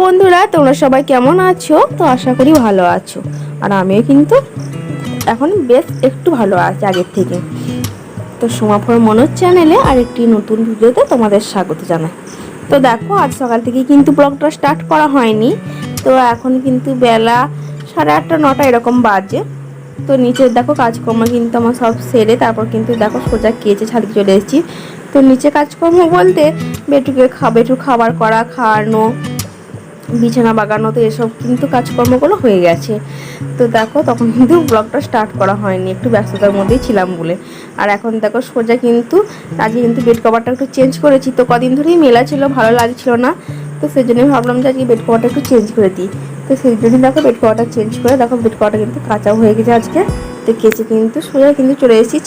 বন্ধুরা, তোমরা সবাই কেমন আছো? তো আশা করি ভালো আছো। আর আমিও কিন্তু এখন বেশ একটু ভালো আছি আগের থেকে। তো সোমাফোর মনোজ চ্যানেলে আরেকটি নতুন ভিডিওতে তোমাদের স্বাগত জানাই। তো দেখো, আজ সকাল থেকে কিন্তু ব্লগটা স্টার্ট করা হয়নি। তো এখন কিন্তু বেলা 8:30 9টা এরকম বাজে। তো নিচে দেখো কাজকর্ম কিন্তু আমার সব সেরে তারপর কিন্তু দেখো সোজা কেচে ছাদে চলে এসেছি। তো নিচে কাজকর্ম বলতে বেটুকে খাবার করা, খাওয়ানো, বিছানা বাগানো, তো এসব কিন্তু কাজকর্মগুলো হয়ে গেছে। তো দেখো তখন কিন্তু ব্লগটা স্টার্ট করা হয়নি, একটু ব্যস্ততার মধ্যেই ছিলাম বলে। আর এখন দেখো সোজা কিন্তু আজকে কিন্তু বেড কভারটা একটু চেঞ্জ করেছি। তো কদিন ধরেই মেলা ছিল, ভালো লাগছিল না। তো সেই জন্যই ভাবলাম যে আজকে বেড কভারটা একটু চেঞ্জ করে দিই। তো সেই জন্যই দেখো বেড কভারটা চেঞ্জ করে দেখো বেড কভারটা কিন্তু কাঁচাও হয়ে গেছে আজকে। তো কেচে কিন্তু সোজা কিন্তু চলে এসেছি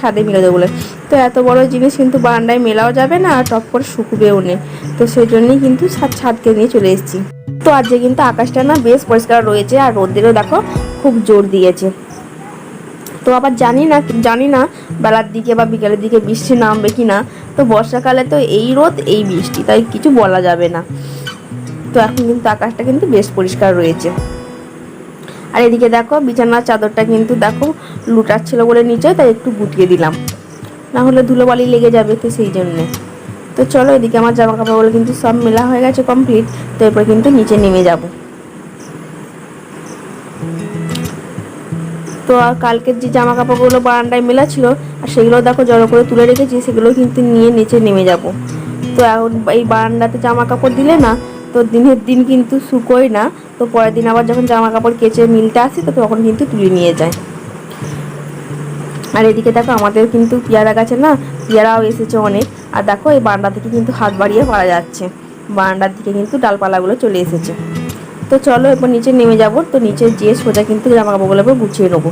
ছাদে মেলে দেবো বলে। তো এত বড় জিনিস কিন্তু বারান্দায় মেলাও যাবে না, আর টপ করে শুকবেও না। তো সেই জন্যই কিন্তু ছাদকে নিয়ে চলে এসেছি। তো আজকে কিন্তু আকাশটা না বেশ পরিষ্কার রয়েছে, আর রোদেরও দেখো খুব জোর দিয়েছে। তো আবার জানি না বেলার দিকে বা বিকেলের দিকে বৃষ্টি নামবে কি না। তো বর্ষাকালে তো এই রোদ এই বৃষ্টি, তাই কিছু বলা যাবে না। তো এখন কিন্তু আকাশটা কিন্তু বেশ পরিষ্কার রয়েছে। আর এদিকে দেখো বিছানার চাদরটা কিন্তু দেখো লুটাচ্ছিল বলে নিচে, তাই একটু গুটিয়ে দিলাম, না হলে ধুলোবালি লেগে যাবে। তো সেই জন্যে তো চলো, এদিকে আমার জামা কাপড়গুলো কিন্তু সব মেলা হয়ে গেছে কমপ্লিট। তো এরপর কিন্তু নিচে নেমে যাব। তো আর কালকের যে জামা কাপড়গুলো বারান্দায় মেলা ছিল, আর সেগুলো দেখো জড়ো করে তুলে রেখেছি, সেগুলো কিন্তু নিয়ে নিচে নেমে যাব। তো এখন এই বারান্দাতে জামা কাপড় দিলে না, তো দিনের দিন কিন্তু শুকোয় না। তো পরের দিন আবার যখন জামা কাপড় কেচে মিলতে আসি, তো তখন কিন্তু তুলে নিয়ে যায়। আর এদিকে দেখো আমাদের কিন্তু পেয়ারা গাছে না পেয়ারাও এসেছে অনেক। আর দেখো এই বারান্দা থেকে কিন্তু হাত বাড়িয়ে পাওয়া যাচ্ছে, বারান্দার দিকে কিন্তু ডালপালাগুলো চলে এসেছে। তো চলো এরপর নিচে নেমে যাব। তো নিচে যেয়ে সোজা কিন্তু জামা কাপড়গুলো গুছিয়ে নেবো।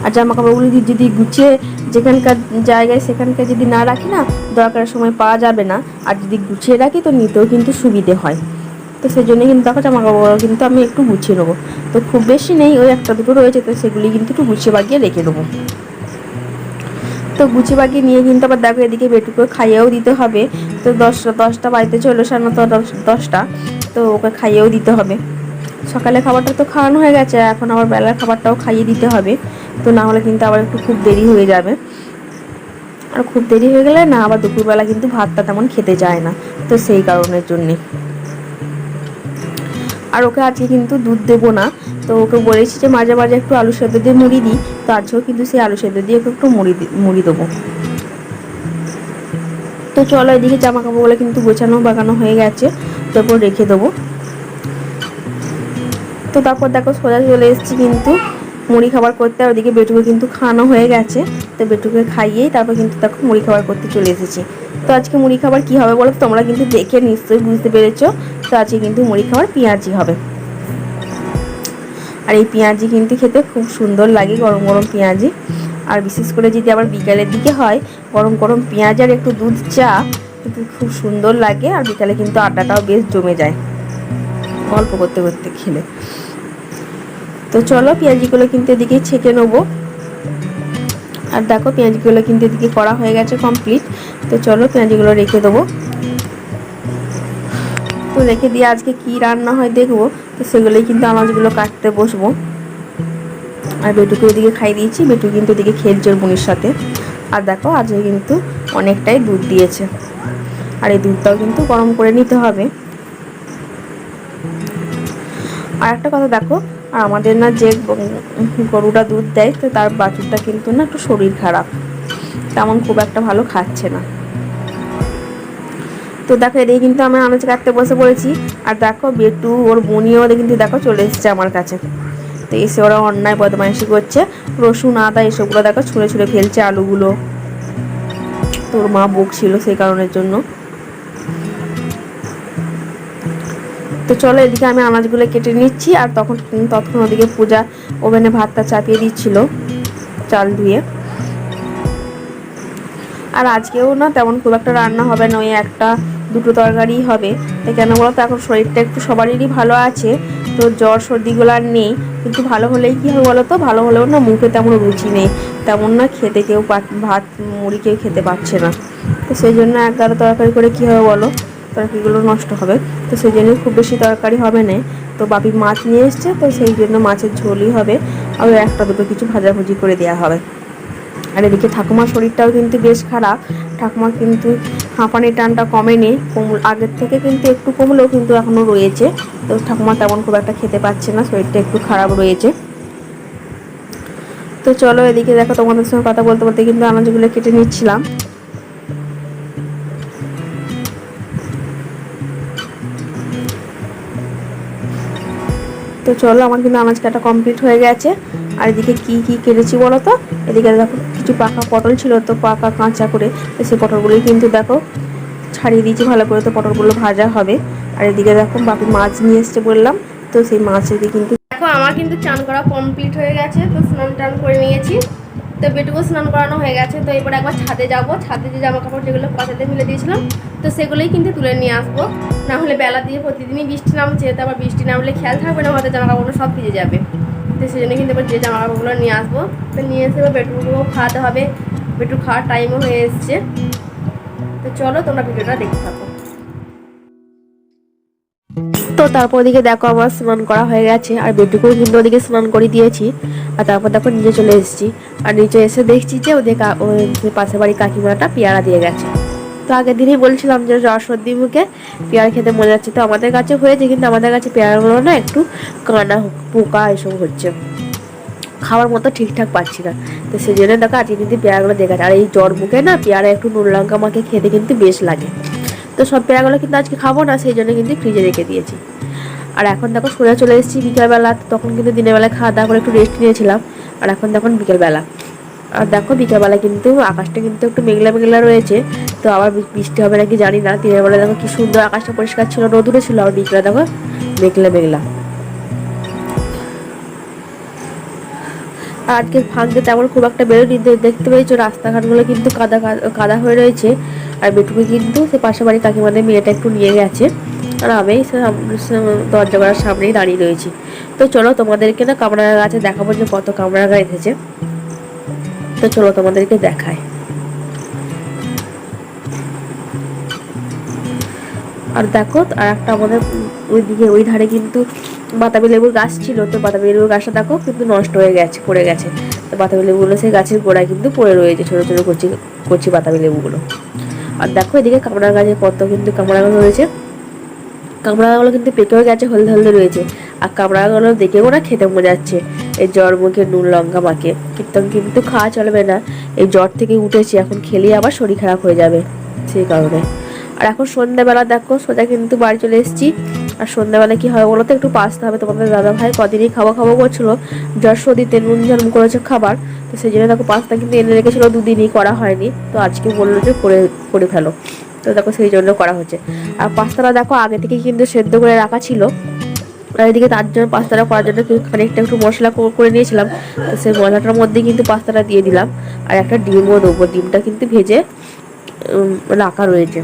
আর জামা কাপড়গুলো যদি গুছিয়ে যেখানকার জায়গায় সেখানকার যদি না রাখি না, দরকারের সময় পাওয়া যাবে না। আর যদি গুছিয়ে রাখি তো নিতেও কিন্তু সুবিধে হয়। তো সেই জন্য কিন্তু দেখো জামা কাপড়গুলো কিন্তু আমি একটু গুছিয়ে নেবো। তো খুব বেশি নেই, ওই একটা দুটো রয়েছে, তো সেগুলি কিন্তু একটু গুছিয়ে বাগিয়ে রেখে দেবো। তো গুছিয়ে বাগিয়ে নিয়ে কিন্তু আবার দেখো এদিকে বেটুকে খাইয়েও দিতে হবে। তো 10টা বাড়িতে চলো, 10:30 তো ওকে খাইয়েও দিতে হবে। সকালে খাবারটা তো খাওয়ানো হয়ে গেছে, এখন আবার বেলার খাবারটাও খাইয়ে দিতে হবে। তো না হলে কিন্তু আবার একটু খুব দেরি হয়ে যাবে। আর খুব দেরি হয়ে গেলে না আবার দুপুরবেলা কিন্তু ভাতটা তেমন খেতে যায় না। তো সেই কারণের জন্যে। আর ওকে আজকে কিন্তু দুধ দেবো না। তো ওকে বলেছি যে মাঝে মাঝে একটু আলু সেদ্ধ দিয়ে মুড়ি দিই। তো আজকেও কিন্তু সেই আলু সেদ্ধ দিয়ে ওকে একটু মুড়ি দেবো। তো চলো, এদিকে জামা কাপড়গুলো কিন্তু গোছানো বাগানো হয়ে গেছে, তারপর রেখে দেবো। তো তারপর দেখো সোজা চলে এসেছি কিন্তু মুড়ি খাবার করতে। আর ওদিকে বেটুকে কিন্তু খাওয়ানো হয়ে গেছে। তো বেটুকে খাইয়েই তারপর কিন্তু দেখো মুড়ি খাবার করতে চলে এসেছি। তো আজকে মুড়ি খাবার কি হবে বলো, তোমরা কিন্তু দেখে নিশ্চয়ই বুঝতে পেরেছো। তো আজকে কিন্তু মুড়ি খাবার পেঁয়াজি হবে। আর এই পেঁয়াজি কিন্তু খেতে খুব সুন্দর লাগে, গরম গরম পেঁয়াজি। আর বিশেষ করে যদি আবার বিকালের দিকে হয়, গরম গরম পেঁয়াজ আর একটু দুধ চা কিন্তু খুব সুন্দর লাগে। আর বিকালে কিন্তু আড্ডাটাও বেশ জমে যায় গল্প করতে করতে খেলে। তো চলো পেঁয়াজিগুলো কিন্তু এদিকে ছেঁকে নেবো। আর দেখো পেঁয়াজগুলো কিন্তু এদিকে করা হয়ে গেছে কমপ্লিট। তো চলো পেঁয়াজগুলো রেখে দেবো। তো রেখে দিয়ে আজকে কি রান্না হয় দেখবো। তো সেগুলোই কিন্তু মাছগুলো কাটতে বসবো। আর বেটুকে ওদিকে খাই দিয়েছি, বেটু কিন্তু ওদিকে খেলছে ওর বোনের সাথে। আর দেখো আজকে কিন্তু অনেকটাই দুধ দিয়েছে। আর এই দুধটাও কিন্তু গরম করে নিতে হবে। আর একটা কথা দেখো, আর আমাদের না যে গরুটা দুধ দেয়, তো তার বাছুরটা কিন্তু না একটু শরীর খারাপ, তেমন খুব একটা ভালো খাচ্ছে না। তো দেখো এদিকে কিন্তু আমি আনাজ কাটতে বসে পড়েছি। আর দেখো বেটু ওর বোনিও কিন্তু দেখো চলে এসেছে আমার কাছে। তো এসে ওরা অন্যায় বদমাইশি করছে, রসুন আদা এসবগুলো দেখো ছুঁড়ে ছুঁড়ে ফেলছে, আলুগুলো। তোর মা বকছিল সেই কারণের জন্য। তো চলো এদিকে আমি আনাজগুলো কেটে নিচ্ছি। আর ততক্ষণ ওদিকে পূজা ওভেনে ভাতটা চাপিয়ে দিচ্ছিল চাল ধুয়ে। আর আজকেও না তেমন খুব একটা রান্না হবে না, ওই একটা দুটো তরকারি হবে। তাই কেন বলো তো, এখন শরীরটা একটু সবারই ভালো আছে। তো জ্বর সর্দিগুলো আর নেই, কিন্তু ভালো হলেই কী হবে বলো তো, ভালো হলেও না মুখে তেমন রুচি নেই, তেমন না খেতে কেউ ভাত মুড়ি কেউ খেতে পারছে না। তো সেই জন্য এক গাদা তরকারি করে কী হবে বলো। তরকারিগুলো নষ্ট হবে। তো সেই জন্য খুব বেশি তরকারি হবে না। তো বাপি মাছ নিয়ে এসছে, তো সেই জন্য মাছের ঝোলই হবে, আর একটা দুটো কিছু ভাজাভুজি করে দেওয়া হবে। আর এদিকে ঠাকুমার শরীরটাও কিন্তু বেশ খারাপ। ঠাকুমা কিন্তু হাঁপানির টানটা কমেনি, আগের থেকে কিন্তু একটু কমলেও কিন্তু এখনও রয়েছে। তো ঠাকুমা তেমন খুব একটা খেতে পাচ্ছে না, শরীরটা একটু খারাপ রয়েছে। তো চলো এদিকে দেখো, তোমাদের সঙ্গে কথা বলতে বলতে কিন্তু আনাজগুলো কেটে নিচ্ছিলাম। তো চলো, আমার কিন্তু আনাজ কাটা কমপ্লিট হয়ে গেছে। আর এদিকে কি কি কেটেছি বলো তো? এদিকে দেখো কিছু পাকা পটল ছিল, তো পাকা কাঁচা করে, তো সেই পটলগুলোই কিন্তু দেখো ছাড়িয়ে দিয়েছি ভালো করে, তো পটলগুলো ভাজা হবে। আর এদিকে দেখো বাপি মাছ নিয়ে এসছে বললাম, তো সেই মাছের কিন্তু দেখো আমার কিন্তু চান করা কমপ্লিট হয়ে গেছে। তো স্নান টান করে নিয়েছি, তো বেটুকু স্নান করানো হয়ে গেছে। তো এবার একবার ছাদে যাবো, ছাদে যে জামা কাপড় যেগুলো পাতাতে মিলে দিয়েছিলাম, তো সেগুলোই কিন্তু তুলে নিয়ে আসবো। না হলে বেলা দিয়ে প্রতিদিনই বৃষ্টি নামছে, তো আবার বৃষ্টি নামলে খেয়াল থাকবে না, আমাদের জামা কাপড়গুলো সব ভিজে যাবে। তো সেই জন্য কিন্তু এবার যে জামা কাপড়গুলো নিয়ে আসবো, তো নিয়ে এসে এবার বেটুকুকেও খাওয়াতে হবে। বেটু খাওয়ার টাইমও হয়ে এসছে। তো চলো তোমরা ভিডিওটা দেখতে থাকো। তো তারপর ওদিকে দেখো আমার স্নান করা হয়ে গেছে, আর বেটুকেও কিন্তু ওদিকে স্নান করে দিয়েছি। আর তারপর দেখো নিচে চলে এসেছি, আর নিচে এসে দেখছি যে ওদের পাশের বাড়ি কাকিমাটা পেয়ারা দিয়ে গেছে। তো আগের দিনই বলছিলাম যে জ্বর সর্দি মুখে পেয়ারা খেতে মজা যাচ্ছে। তো আমাদের কাছে হয়েছে, কিন্তু আমাদের কাছে পেয়ারাগুলো না একটু কানা পোকা এসব হচ্ছে, খাওয়ার মতো ঠিকঠাক পাচ্ছি না। তো সেই জন্য দেখো আজকে কিন্তু পেয়ারাগুলো দেখাচ্ছে। আর এই জ্বর মুখে না পেয়ারা একটু নুন লঙ্কা মাখে খেতে কিন্তু বেশ লাগে। তো সব পেয়ারাগুলো কিন্তু আজকে খাবো না, সেই জন্য কিন্তু ফ্রিজে রেখে দিয়েছি। আর এখন দেখো সোজা চলে এসেছি বিকেলবেলা। তখন কিন্তু দিনের বেলায় খাওয়া দাওয়া করে একটু রেস্ট নিয়েছিলাম, আর এখন দেখুন বিকেলবেলা। আর দেখো বিকেলবেলা কিন্তু আকাশটা কিন্তু একটু মেঘলা মেঘলা রয়েছে। তো আবার বৃষ্টি হবে নাকি জানি না। দিনের বেলা দেখো কি সুন্দর আকাশটা পরিষ্কার ছিল, রোদুরে ছিল, আর বিকেলে দেখো মেঘলা মেঘলা। আর আজকে ভাগ্যে তেমন খুব একটা বেরোনি, দেখতে পেয়েছো রাস্তাঘাটগুলো কিন্তু কাদা কাদা হয়ে রয়েছে। আর বেটুকে কিন্তু সে পাশে বাড়ি কাকিমাদের মেয়েটা একটু নিয়ে গেছে, আর আমি দরজা করার সামনেই দাঁড়িয়ে রয়েছি। তো চলো তোমাদেরকে না কামরাঙা গাছে দেখাবো যে কত কামরাঙা এসেছে। তো চলো তোমাদেরকে দেখায়। আর দেখো আর একটা আমাদের ওইদিকে ওই ধারে কিন্তু বাতাবি লেবুর গাছ ছিল। তো বাতাবি লেবুর গাছটা দেখো কিন্তু নষ্ট হয়ে গেছে, পড়ে গেছে। তো বাতাবি লেবুগুলো সেই গাছের গোড়ায় কিন্তু পড়ে রয়েছে, ছোটো ছোটো কচি কচি বাতাবি লেবুগুলো। আর দেখো এদিকে কামরাঙা গাছে কত কিন্তু কামরাঙা রয়েছে। কামরাঙাগুলো কিন্তু পেকেও গেছে, হলদে হলদে রয়েছে। আর কামরাঙাগুলো দেখেও না খেতে মজা যাচ্ছে, এই জ্বর মুখে নুন লঙ্কা মাখে। কিন্তু খাওয়া চলবে না, এই জ্বর থেকে উঠেছি, এখন খেলে আবার শরীর খারাপ হয়ে যাবে, সেই কারণে। আর এখন সন্ধ্যাবেলা দেখো সোজা কিন্তু বাড়ি চলে এসেছি। আর সন্ধ্যাবেলা কি হয় বলো তো, একটু পাস্তা হবে। তোমাদের দাদা ভাই কদিনই খাবো খাবো করছিলো, জ্বর সর্দিতে নুন ঝাল করেছে খাবার। তো সেই জন্য দেখো পাস্তা কিন্তু এনে রেখেছিলো, দুদিনই করা হয়নি। তো আজকে বললো যে করে ফেলো, তো দেখো সেই জন্য করা হচ্ছে। আর পাস্তাটা দেখো আগে থেকে কিন্তু সেদ্ধ করে রাখা ছিল। আর এদিকে তার জন্য পাস্তাটা করার জন্য খানিকটা একটু মশলা করে নিয়েছিলাম। তো সেই মশলাটার মধ্যে কিন্তু পাস্তাটা দিয়ে দিলাম, আর একটা ডিমও দেবো। ডিমটা কিন্তু ভেজে রাখা রয়েছে।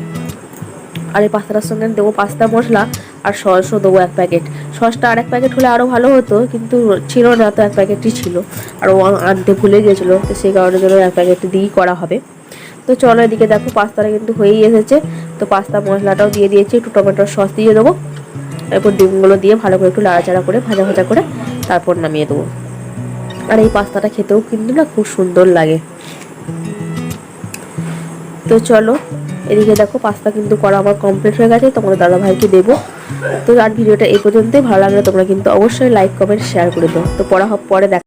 আর এই পাস্তাটার সঙ্গে দেবো পাস্তা মশলা, আর সসও দেবো 1 প্যাকেট। সসটা আর 1 প্যাকেট হলে আরও ভালো হতো, কিন্তু ছিল না, তো 1 প্যাকেটই ছিল। আর ও আনতে ভুলে গেছিলো, তো সেই কারণের জন্য 1 প্যাকেট দিয়েই করা হবে। তো চলো এদিকে দেখো পাস্তাটা কিন্তু হয়েই এসেছে। তো পাস্তা মশলাটাও দিয়ে দিয়েছি, একটু টমেটোর সস দিয়ে দেবো। এরপর ডিমগুলো দিয়ে ভালো করে একটু নাড়াচাড়া করে ভাজা ভাজা করে তারপর নামিয়ে দেবো। আর এই পাস্তাটা খেতেও কিন্তু না খুব সুন্দর লাগে। তো চলো এদিকে দেখো পাস্তা কিন্তু করা আমার কমপ্লিট হয়ে গেছে, তোমাদের দাদা ভাইকে দেবো। তো আর ভিডিওটা এই পর্যন্তই। ভালো লাগলে তোমরা কিন্তু অবশ্যই লাইক কমেন্ট শেয়ার করে দাও। তো পরে দেখা।